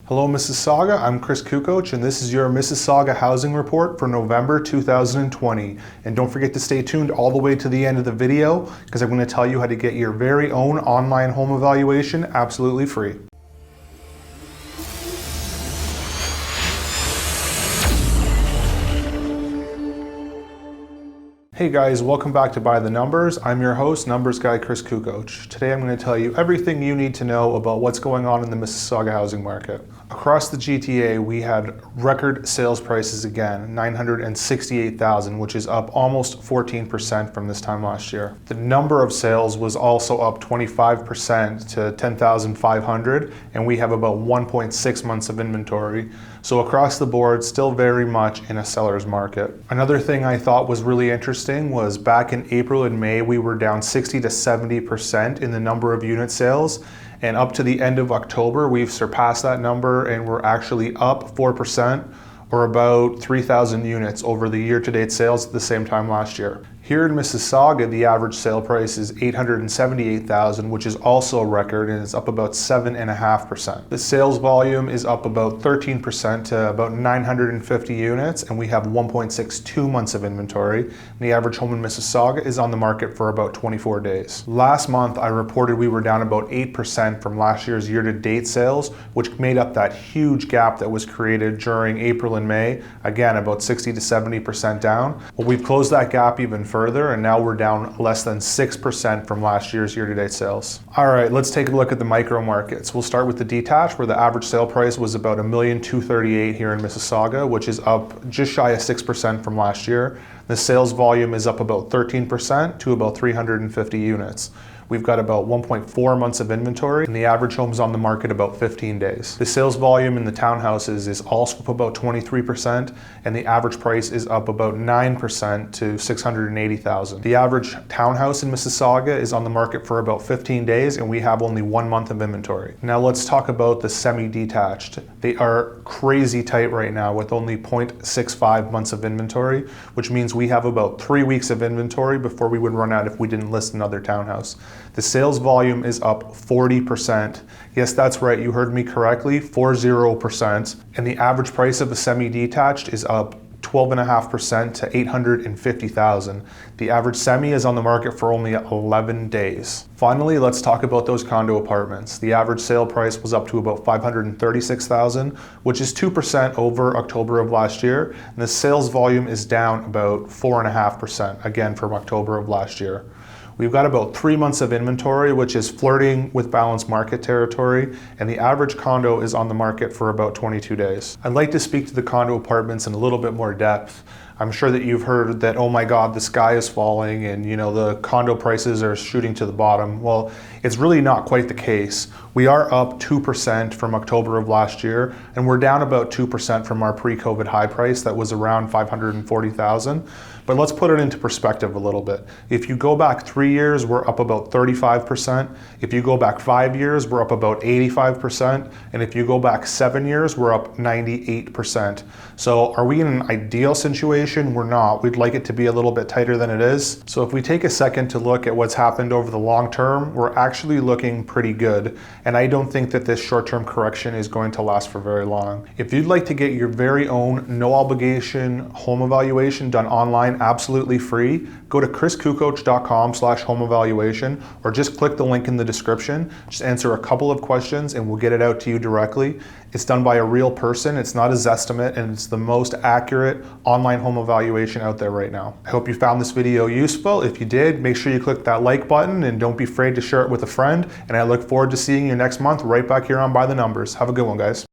Hello Mississauga, I'm Chris Kukoc and this is your Mississauga Housing Report for November 2020. And don't forget to stay tuned all the way to the end of the video because I'm going to tell you how to get your very own online home evaluation absolutely free. Hey guys, welcome back to By the Numbers. I'm your host, Numbers Guy Chris Kukoc. Today I'm going to tell you everything you need to know about what's going on in the Mississauga housing market. Across the GTA, we had record sales prices again, $968,000, which is up almost 14% from this time last year. The number of sales was also up 25% to 10,500, and we have about 1.6 months of inventory. So across the board, still very much in a seller's market. Another thing I thought was really interesting was back in April and May, we were down 60 to 70% in the number of unit sales. And up to the end of October, we've surpassed that number and we're actually up 4% or about 3,000 units over the year-to-date sales at the same time last year. Here in Mississauga, the average sale price is $878,000, which is also a record, and it's up about 7.5%. The sales volume is up about 13% to about 950 units, and we have 1.62 months of inventory. And the average home in Mississauga is on the market for about 24 days. Last month, I reported we were down about 8% from last year's year-to-date sales, which made up that huge gap that was created during April and May. Again, about 60 to 70% down. Well, we've closed that gap even further, and now we're down less than 6% from last year's year-to-date sales. All right, let's take a look at the micro markets. We'll start with the detached, where the average sale price was about $1,238,000 here in Mississauga, which is up just shy of 6% from last year. The sales volume is up about 13% to about 350 units. We've got about 1.4 months of inventory, and the average home's on the market about 15 days. The sales volume in the townhouses is also up about 23%, and the average price is up about 9% to $680,000. The average townhouse in Mississauga is on the market for about 15 days, and we have only 1 month of inventory. Now let's talk about the semi-detached. They are crazy tight right now with only 0.65 months of inventory, which means we have about 3 weeks of inventory before we would run out if we didn't list another townhouse. The sales volume is up 40%. Yes, that's right, you heard me correctly, 40%. And the average price of a semi-detached is up 12.5% to $850,000. The average semi is on the market for only 11 days. Finally, let's talk about those condo apartments. The average sale price was up to about $536,000, which is 2% over October of last year. And the sales volume is down about 4.5%, again from October of last year. We've got about 3 months of inventory, which is flirting with balanced market territory, and the average condo is on the market for about 22 days. I'd like to speak to the condo apartments in a little bit more depth. I'm sure that you've heard that, oh my God, the sky is falling and the condo prices are shooting to the bottom. Well, it's really not quite the case. We are up 2% from October of last year, and we're down about 2% from our pre-COVID high price that was around $540,000. But let's put it into perspective a little bit. If you go back 3 years, we're up about 35%. If you go back 5 years, we're up about 85%. And if you go back 7 years, we're up 98%. So are we in an ideal situation? We're not. We'd like it to be a little bit tighter than it is. So if we take a second to look at what's happened over the long term, we're actually looking pretty good. And I don't think that this short-term correction is going to last for very long. If you'd like to get your very own no obligation home evaluation done online, absolutely free, go to chriskukoc.com/home evaluation, or just click the link in the description. Just answer a couple of questions and we'll get it out to you directly. It's done by a real person, it's not a Zestimate, and it's the most accurate online home evaluation out there right now. I hope you found this video useful. If you did, make sure you click that like button and don't be afraid to share it with a friend. And I look forward to seeing you next month right back here on By the Numbers. Have a good one, guys.